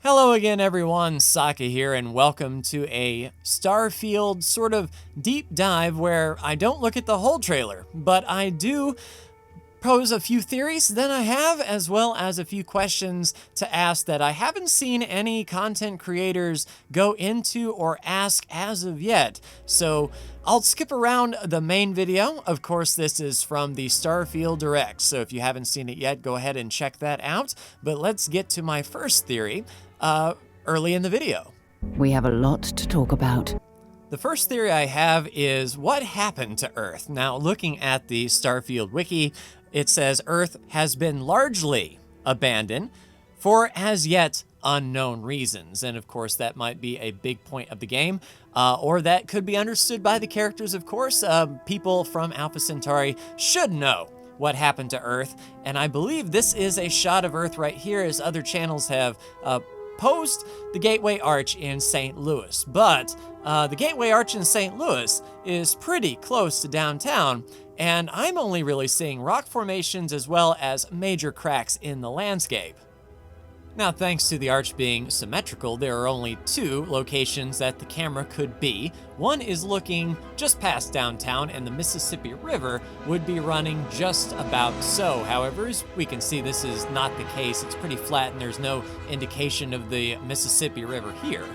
Hello again everyone, Saka here, and welcome to a Starfield sort of deep dive where I don't look at the whole trailer, but I do pose a few theories that I have, as well as a few questions to ask that I haven't seen any content creators go into or ask as of yet. So I'll skip around the main video. Of course, this is from the Starfield Direct, so if you haven't seen it yet, go ahead and check that out. But let's get to my first theory early in the video. We have a lot to talk about. The first theory I have is what happened to Earth. Now, looking at the Starfield wiki, it says Earth has been largely abandoned for as yet unknown reasons. And of course, that might be a big point of the game, or that could be understood by the characters, of course. People from Alpha Centauri should know what happened to Earth. And I believe this is a shot of Earth right here, as other channels have posed the Gateway Arch in St. Louis. But the Gateway Arch in St. Louis is pretty close to downtown, and I'm only really seeing rock formations as well as major cracks in the landscape. Now, thanks to the arch being symmetrical, there are only two locations that the camera could be. One is looking just past downtown, and the Mississippi River would be running just about so. However, as we can see, this is not the case. It's pretty flat, and there's no indication of the Mississippi River here.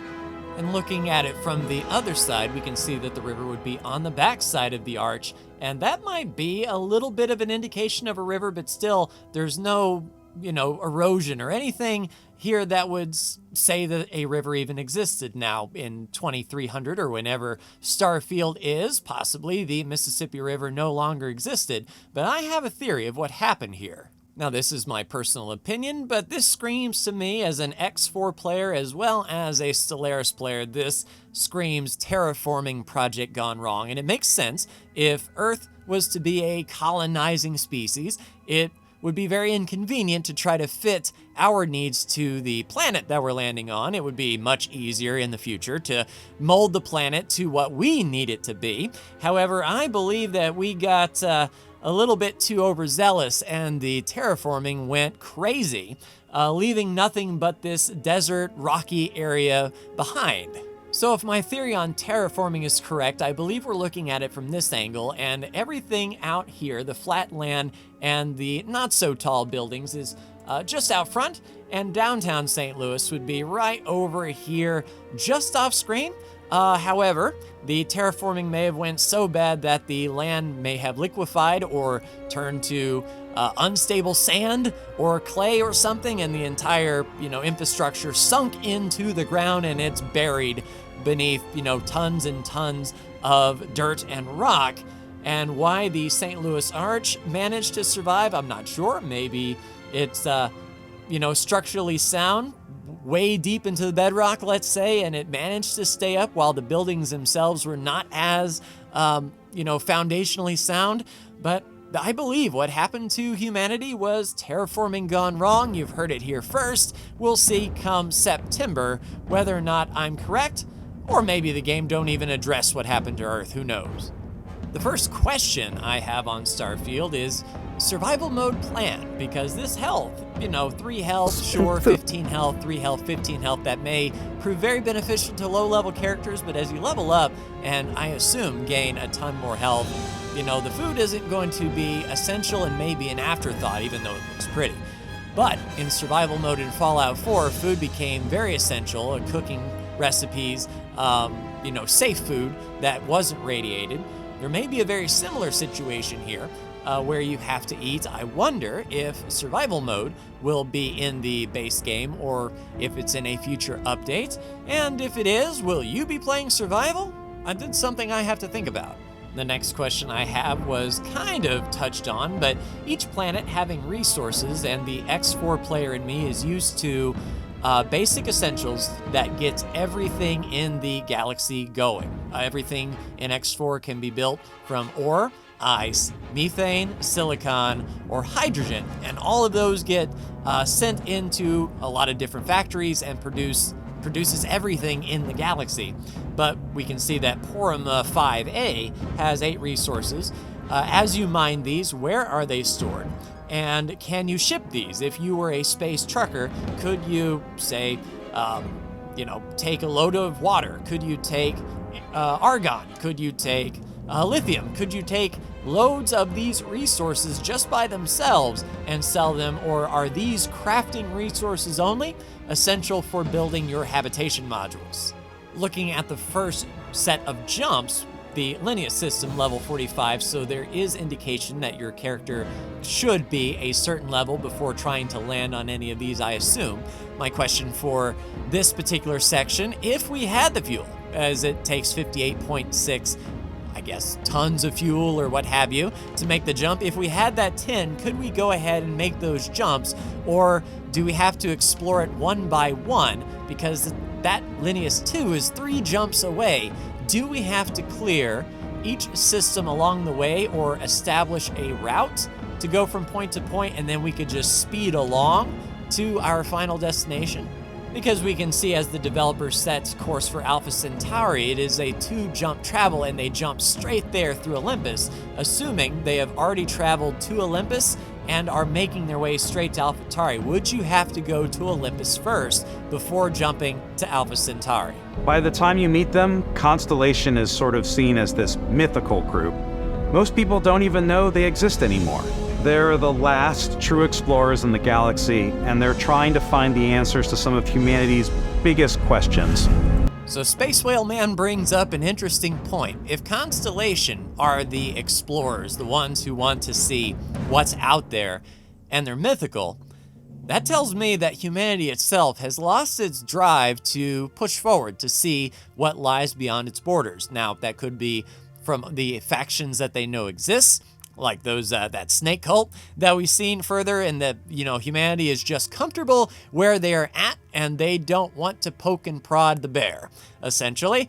And looking at it from the other side, we can see that the river would be on the back side of the arch, and that might be a little bit of an indication of a river, but still, there's no erosion or anything here that would say that a river even existed. Now, in 2300 or whenever Starfield is, possibly the Mississippi River no longer existed. But I have a theory of what happened here. Now, this is my personal opinion, but this screams to me as an X4 player as well as a Stellaris player. This screams terraforming project gone wrong. And it makes sense. If Earth was to be a colonizing species, it would be very inconvenient to try to fit our needs to the planet that we're landing on. It would be much easier in the future to mold the planet to what we need it to be. However, I believe that we got a little bit too overzealous and the terraforming went crazy, leaving nothing but this desert, rocky area behind. So if my theory on terraforming is correct, I believe we're looking at it from this angle, and everything out here, the flat land and the not so tall buildings, is just out front, and downtown St. Louis would be right over here, just off screen. However, the terraforming may have went so bad that the land may have liquefied or turned to unstable sand or clay or something, and the entire, infrastructure sunk into the ground, and it's buried beneath, tons and tons of dirt and rock. And why the St. Louis Arch managed to survive, I'm not sure. Maybe it's, structurally sound, way deep into the bedrock, let's say, and it managed to stay up while the buildings themselves were not as, foundationally sound. But I believe what happened to humanity was terraforming gone wrong. You've heard it here first. We'll see come September whether or not I'm correct, or maybe the game don't even address what happened to Earth. Who knows? The first question I have on Starfield is survival mode plan, because this health, 3 health, sure, 15 health, 3 health, 15 health, that may prove very beneficial to low-level characters, but as you level up, and I assume gain a ton more health, the food isn't going to be essential and maybe an afterthought, even though it looks pretty. But in survival mode in Fallout 4, food became very essential, cooking recipes, safe food that wasn't radiated. There may be a very similar situation here where you have to eat. I wonder if survival mode will be in the base game or if it's in a future update. And if it is, will you be playing survival? That's something I have to think about. The next question I have was kind of touched on, but each planet having resources, and the X4 player in me is used to basic essentials that gets everything in the galaxy going. Everything in X4 can be built from ore, ice, methane, silicon, or hydrogen, and all of those get sent into a lot of different factories and produces everything in the galaxy. But we can see that Porum 5A has 8 resources. As you mine these, where are they stored? And can you ship these? If you were a space trucker, could you, say, take a load of water? Could you take argon? Could you take lithium? Could you take loads of these resources just by themselves and sell them? Or are these crafting resources only essential for building your habitation modules? Looking at the first set of jumps, the linear system level 45, so there is indication that your character should be a certain level before trying to land on any of these, I assume. My question for this particular section, if we had the fuel, as it takes 58.6, I guess, tons of fuel or what have you to make the jump, if we had that tin, could we go ahead and make those jumps, or do we have to explore it one by one? Because that Lineus 2 is 3 jumps away. Do we have to clear each system along the way or establish a route to go from point to point, and then we could just speed along to our final destination? Because we can see as the developer sets course for Alpha Centauri, it is a 2-jump travel, and they jump straight there through Olympus, assuming they have already traveled to Olympus and are making their way straight to Alpha Centauri. Would you have to go to Olympus first before jumping to Alpha Centauri? By the time you meet them, Constellation is sort of seen as this mythical group. Most people don't even know they exist anymore. They're the last true explorers in the galaxy, and they're trying to find the answers to some of humanity's biggest questions. So Space Whale Man brings up an interesting point. If Constellation are the explorers, the ones who want to see what's out there, and they're mythical, that tells me that humanity itself has lost its drive to push forward, to see what lies beyond its borders. Now, that could be from the factions that they know exist, like those that snake cult that we've seen further, and that humanity is just comfortable where they are at, and they don't want to poke and prod the bear, essentially.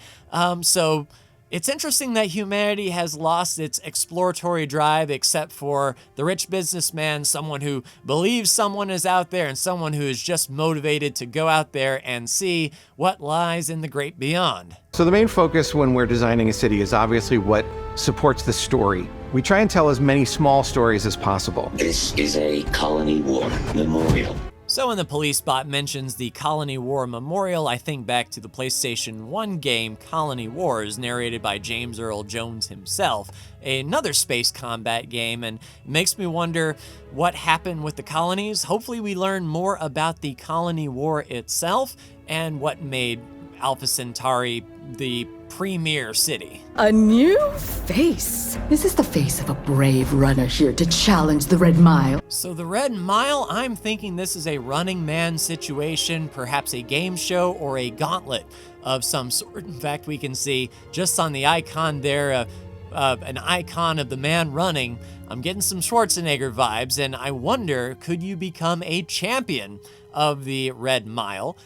So it's interesting that humanity has lost its exploratory drive, except for the rich businessman, someone who believes someone is out there, and someone who is just motivated to go out there and see what lies in the great beyond. So the main focus when we're designing a city is obviously what supports the story. We try and tell as many small stories as possible. This is a Colony War Memorial. So when the police bot mentions the Colony War Memorial, I think back to the PlayStation 1 game Colony Wars, narrated by James Earl Jones himself, another space combat game, and it makes me wonder what happened with the colonies. Hopefully we learn more about the Colony War itself and what made Alpha Centauri the premier city. A new face. Is this the face of a brave runner here to challenge the Red Mile? So the Red Mile, I'm thinking this is a Running Man situation, perhaps a game show or a gauntlet of some sort. In fact, we can see just on the icon there, an icon of the man running. I'm getting some Schwarzenegger vibes, and I wonder, could you become a champion of the Red Mile?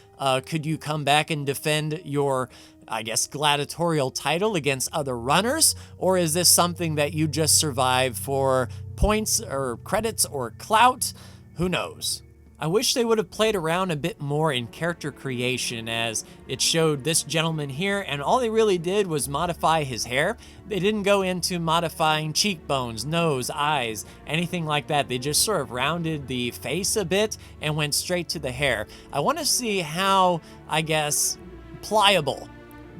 Could you come back and defend your, I guess, gladiatorial title against other runners? Or is this something that you just survive for points or credits or clout? Who knows? I wish they would have played around a bit more in character creation, as it showed this gentleman here, and all they really did was modify his hair. They didn't go into modifying cheekbones, nose, eyes, anything like that. They just sort of rounded the face a bit and went straight to the hair. I want to see how, I guess, pliable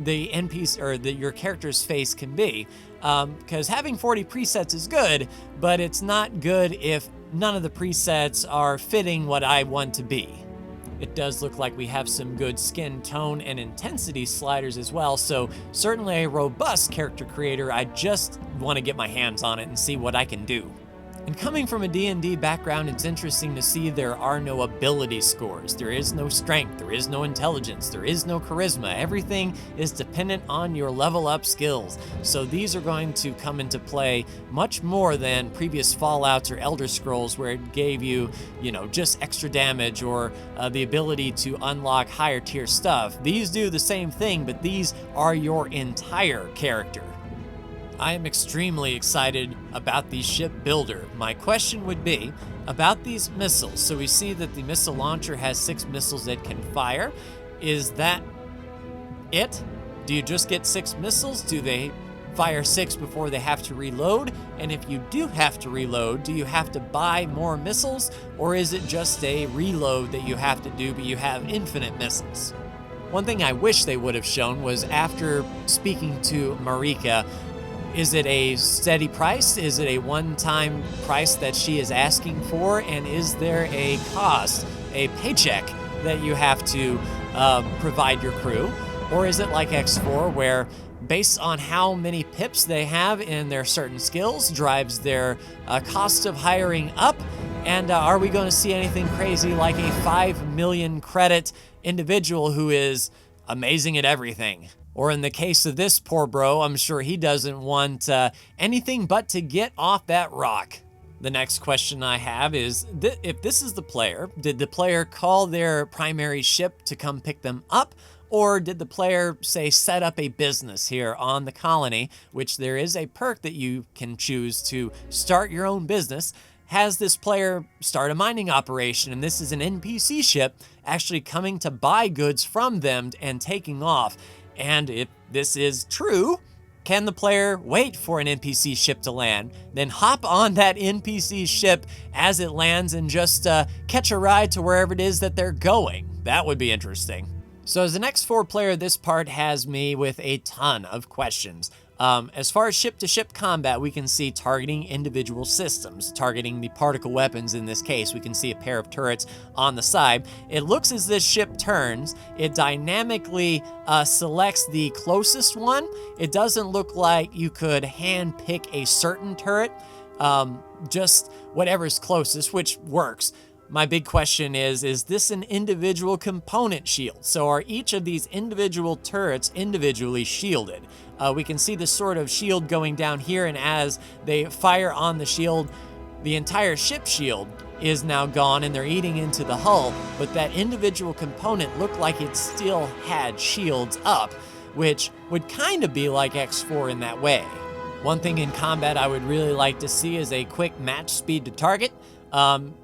the NPC or your character's face can be, because having 40 presets is good, but it's not good if none of the presets are fitting what I want to be. It does look like we have some good skin tone and intensity sliders as well, so certainly a robust character creator. I just want to get my hands on it and see what I can do. And coming from a D&D background, it's interesting to see there are no ability scores. There is no strength, there is no intelligence, there is no charisma. Everything is dependent on your level up skills. So these are going to come into play much more than previous Fallouts or Elder Scrolls, where it gave you, just extra damage or the ability to unlock higher tier stuff. These do the same thing, but these are your entire character. I am extremely excited about the ship builder. My question would be about these missiles. So we see that the missile launcher has 6 missiles it can fire. Is that it? Do you just get 6 missiles? Do they fire 6 before they have to reload? And if you do have to reload, do you have to buy more missiles, or is it just a reload that you have to do but you have infinite missiles? One thing I wish they would have shown was, after speaking to Marika, is it a steady price? Is it a one-time price that she is asking for? And is there a cost, a paycheck that you have to provide your crew? Or is it like X4, where based on how many pips they have in their certain skills drives their cost of hiring up? And are we going to see anything crazy like a 5 million credit individual who is amazing at everything? Or in the case of this poor bro, I'm sure he doesn't want anything but to get off that rock. The next question I have is, if this is the player, did the player call their primary ship to come pick them up? Or did the player, say, set up a business here on the colony, which there is a perk that you can choose to start your own business? Has this player start a mining operation, and this is an NPC ship actually coming to buy goods from them and taking off? And if this is true, can the player wait for an NPC ship to land, then hop on that NPC ship as it lands and just catch a ride to wherever it is that they're going? That would be interesting. So as an X4 player, this part has me with a ton of questions. As far as ship-to-ship combat, we can see targeting individual systems, targeting the particle weapons in this case. We can see a pair of turrets on the side. It looks as this ship turns. It dynamically selects the closest one. It doesn't look like you could hand-pick a certain turret, just whatever's closest, which works. My big question is this an individual component shield? So are each of these individual turrets individually shielded? We can see the sort of shield going down here, and as they fire on the shield, the entire ship shield is now gone and they're eating into the hull, but that individual component looked like it still had shields up, which would kind of be like X4 in that way. One thing in combat I would really like to see is a quick match speed to target.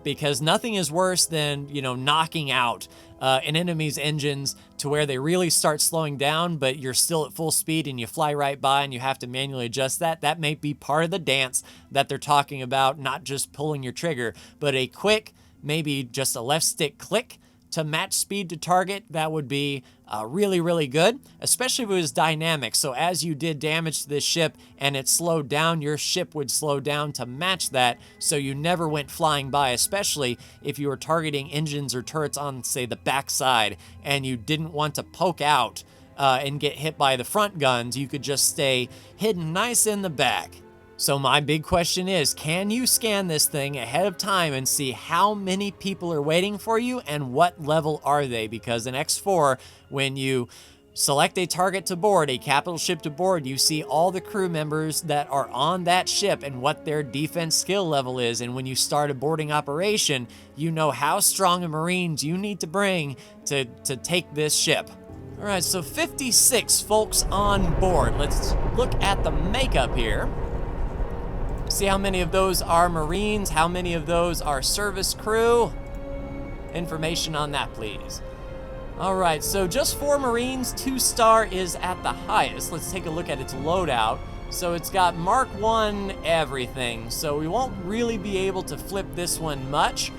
Because nothing is worse than, knocking out an enemy's engines to where they really start slowing down, but you're still at full speed and you fly right by and you have to manually adjust that. That may be part of the dance that they're talking about, not just pulling your trigger, but a quick, maybe just a left stick click to match speed to target. That would be really, really good, especially if it was dynamic. So as you did damage to this ship and it slowed down, your ship would slow down to match that, so you never went flying by, especially if you were targeting engines or turrets on, say, the backside, and you didn't want to poke out and get hit by the front guns. You could just stay hidden nice in the back. So my big question is, can you scan this thing ahead of time and see how many people are waiting for you and what level are they? Because in X4, when you select a target to board, a capital ship to board, you see all the crew members that are on that ship and what their defense skill level is. And when you start a boarding operation, you know how strong a Marines you need to bring to take this ship. All right, so 56 folks on board. Let's look at the makeup here. See how many of those are Marines, how many of those are service crew. Information on that, please. All right, so just 4 Marines, 2-star is at the highest. Let's take a look at its loadout. So it's got Mark 1 everything, so we won't really be able to flip this one much.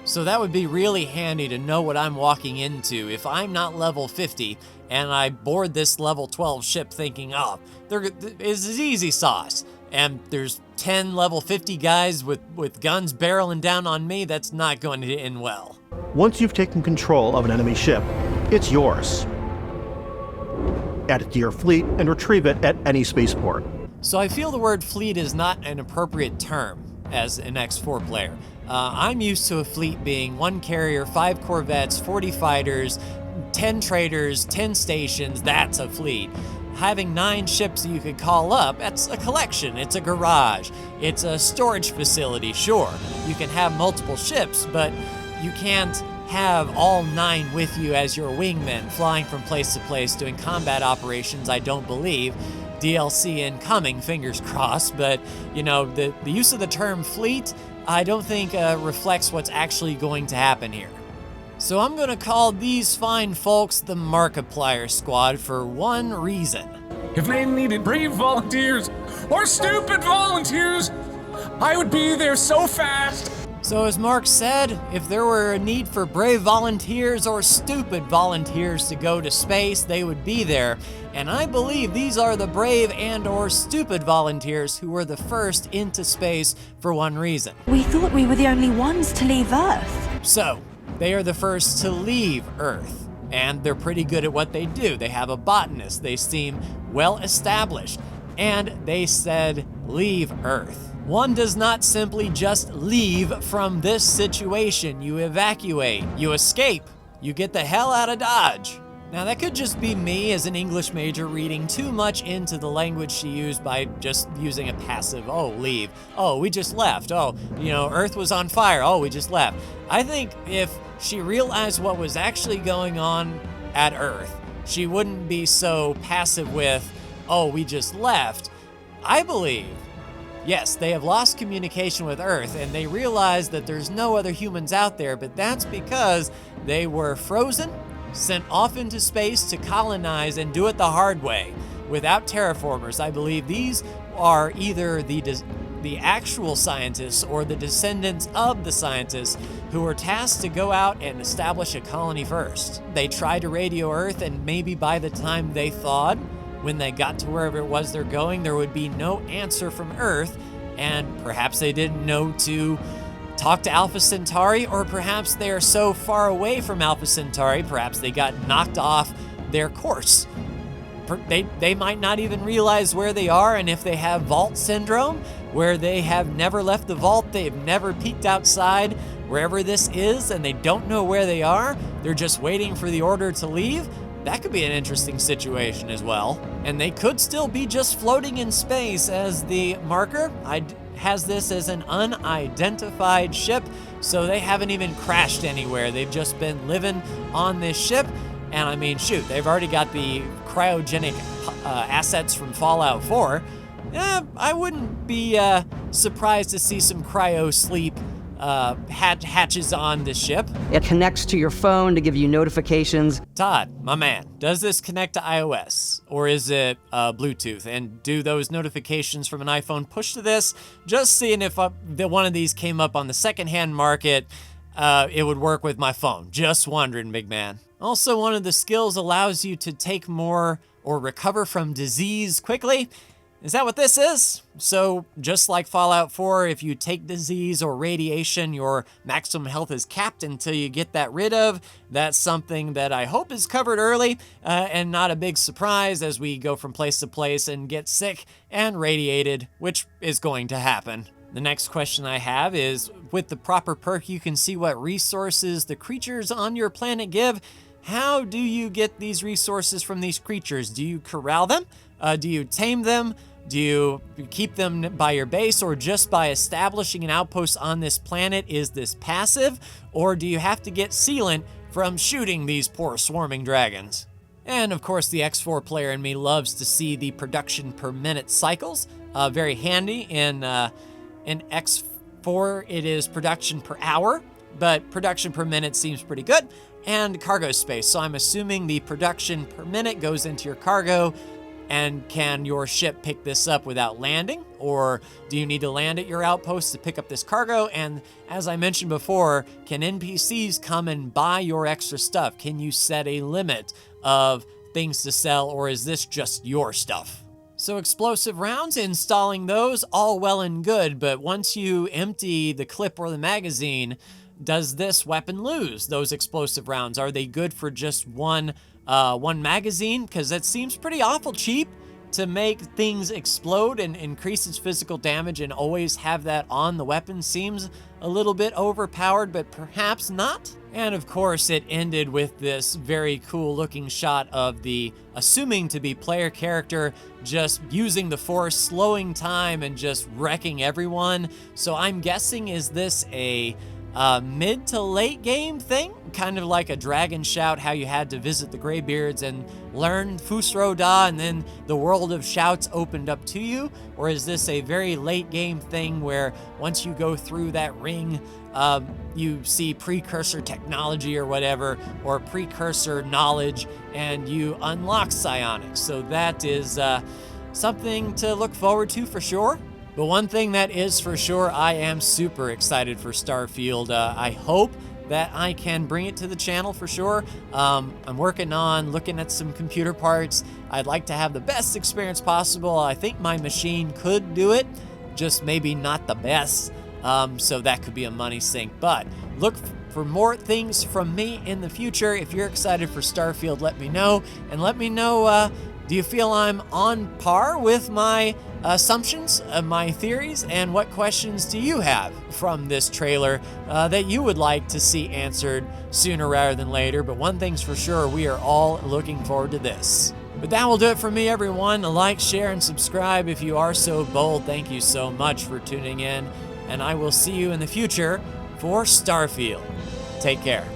So that would be really handy to know what I'm walking into. If I'm not level 50 and I board this level 12 ship thinking, oh, this is easy sauce, and there's 10 level 50 guys with guns barreling down on me, that's not going to end well. Once you've taken control of an enemy ship, it's yours. Add it to your fleet and retrieve it at any spaceport. So I feel the word fleet is not an appropriate term as an X4 player. I'm used to a fleet being 1 carrier, 5 corvettes, 40 fighters, 10 traders, 10 stations. That's a fleet. Having 9 ships that you could call up, that's a collection, it's a garage, it's a storage facility. Sure, you can have multiple ships, but you can't have all 9 with you as your wingmen flying from place to place doing combat operations, I don't believe. DLC incoming, fingers crossed, but the use of the term fleet, I don't think reflects what's actually going to happen here. So I'm gonna call these fine folks the Markiplier Squad for one reason. If they needed brave volunteers or stupid volunteers, I would be there so fast. So as Mark said, if there were a need for brave volunteers or stupid volunteers to go to space, they would be there. And I believe these are the brave and or stupid volunteers who were the first into space for one reason. We thought we were the only ones to leave Earth. So, they are the first to leave Earth. And they're pretty good at what they do. They have a botanist. They seem well established. And they said, leave Earth. One does not simply just leave from this situation. You evacuate, you escape, you get the hell out of Dodge. Now that could just be me as an English major reading too much into the language she used by just using a passive, oh, leave. Oh, we just left. Oh, Earth was on fire. Oh, we just left. I think if she realized what was actually going on at Earth, she wouldn't be so passive with, oh, we just left. I believe, yes, they have lost communication with Earth and they realize that there's no other humans out there, but that's because they were frozen, sent off into space to colonize and do it the hard way without terraformers. I believe these are either the actual scientists or the descendants of the scientists who were tasked to go out and establish a colony first. They tried to radio Earth, and maybe by the time they thawed, when they got to wherever it was they're going, there would be no answer from Earth, and perhaps they didn't know to talk to Alpha Centauri, or perhaps they are so far away from Alpha Centauri, perhaps they got knocked off their course. They might not even realize where they are, and if they have vault syndrome, where they have never left the vault, they've never peeked outside wherever this is, and they don't know where they are, they're just waiting for the order to leave, that could be an interesting situation as well. And they could still be just floating in space, as the marker has this as an unidentified ship, so they haven't even crashed anywhere. They've just been living on this ship. And I mean, shoot, they've already got the cryogenic assets from Fallout 4. I wouldn't be surprised to see some cryo sleep hatches on the ship. It connects to your phone to give you notifications. Todd, my man, does this connect to iOS or is it Bluetooth? And do those notifications from an iPhone push to this? Just seeing if one of these came up on the secondhand market, it would work with my phone. Just wondering, big man. Also, one of the skills allows you to take more or recover from disease quickly. Is that what this is? So just like Fallout 4, if you take disease or radiation, your maximum health is capped until you get that rid of. That's something that I hope is covered early and not a big surprise as we go from place to place and get sick and radiated, which is going to happen. The next question I have is, with the proper perk, you can see what resources the creatures on your planet give. How do you get these resources from these creatures? Do you corral them? Do you tame them? Do you keep them by your base, or just by establishing an outpost on this planet? Is this passive, or do you have to get sealant from shooting these poor swarming dragons? And of course, the X4 player in me loves to see the production per minute cycles. Very handy. In X4, it is production per hour, but production per minute seems pretty good. And cargo space. So I'm assuming the production per minute goes into your cargo. And can your ship pick this up without landing? Or do you need to land at your outpost to pick up this cargo? And as I mentioned before, can NPCs come and buy your extra stuff? Can you set a limit of things to sell, or is this just your stuff? So explosive rounds, installing those, all well and good, but once you empty the clip or the magazine, does this weapon lose those explosive rounds? Are they good for just one magazine? Because it seems pretty awful cheap to make things explode and increase its physical damage and always have that on the weapon. Seems a little bit overpowered, but perhaps not. And of course, it ended with this very cool looking shot of the assuming to be player character just using the force, slowing time, and just wrecking everyone. So I'm guessing, is this a mid to late game thing? Kind of like a Dragon Shout, how you had to visit the Greybeards and learn Fusro Da, and then the world of shouts opened up to you? Or is this a very late game thing where once you go through that ring you see precursor technology or whatever, or precursor knowledge, and you unlock psionics. So that is something to look forward to for sure. But one thing that is for sure, I am super excited for Starfield. I hope that I can bring it to the channel for sure. I'm working on looking at some computer parts. I'd like to have the best experience possible. I think my machine could do it, just maybe not the best. So that could be a money sink. But look for more things from me in the future. If you're excited for Starfield, let me know. And let me know, do you feel I'm on par with my assumptions, my theories, and what questions do you have from this trailer that you would like to see answered sooner rather than later? But one thing's for sure, we are all looking forward to this. But that will do it for me, everyone. Like, share, and subscribe if you are so bold. Thank you so much for tuning in, and I will see you in the future for Starfield. Take care.